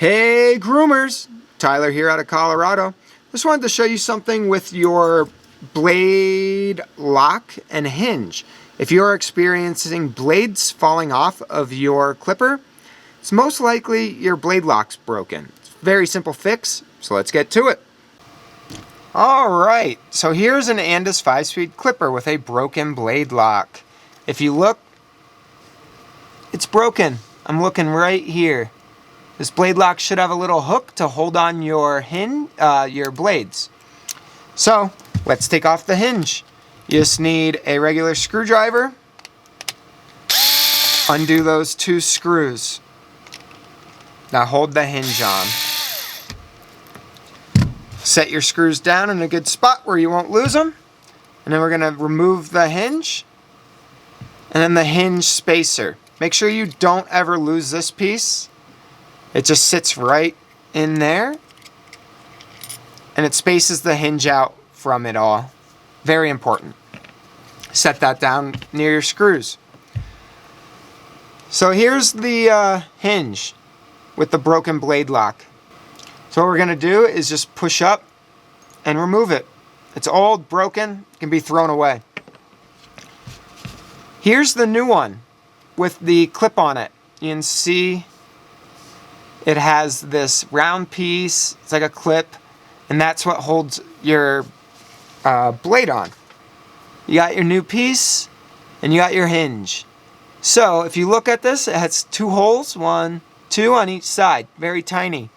Hey groomers, Tyler here out of Colorado. Just wanted to show you something with your blade lock and hinge. If you're experiencing blades falling off of your clipper, it's most likely your blade lock's broken. It's a very simple fix, so let's get to it. Alright, so here's an Andis 5-speed clipper with a broken blade lock. If you look, it's broken. I'm looking right here. This blade lock should have a little hook to hold on your your blades. So let's take off the hinge. You just need a regular screwdriver. Undo those 2 screws. Now hold the hinge on. Set your screws down in a good spot where you won't lose them. And then we're going to remove the hinge and then the hinge spacer. Make sure you don't ever lose this piece. It just sits right in there and it spaces the hinge out from it all. Very important. Set that down near your screws. So here's the hinge with the broken blade lock. So what we're going to do is just push up and remove it. It's old, broken, can be thrown away. Here's the new one with the clip on it. You can see it has this round piece, it's like a clip, and that's what holds your blade on. You got your new piece, and you got your hinge. So if you look at this, it has 2 holes, 1, 2 on each side, very tiny.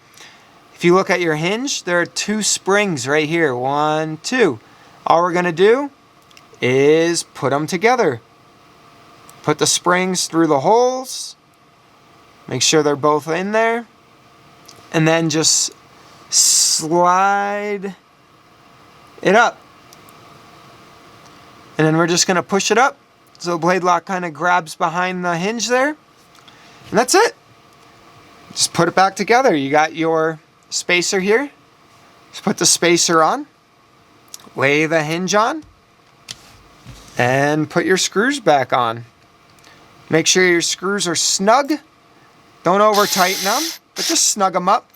If you look at your hinge, there are 2 springs right here, 1, 2. All we're gonna do is put them together. Put the springs through the holes, make sure they're both in there, and then just slide it up. And then we're just going to push it up so the blade lock kind of grabs behind the hinge there. And that's it. Just put it back together. You got your spacer here. Just put the spacer on. Lay the hinge on. And put your screws back on. Make sure your screws are snug. Don't over tighten them, but just snug them up.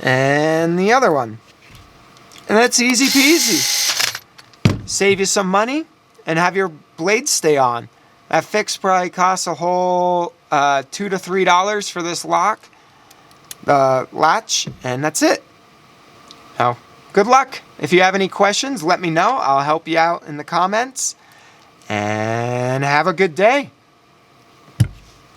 And the other one. And that's easy peasy. Save you some money and have your blades stay on. That fix probably costs a whole $2 to $3 for this lock, the latch, and that's it. Now, good luck. If you have any questions, let me know. I'll help you out in the comments. And have a good day.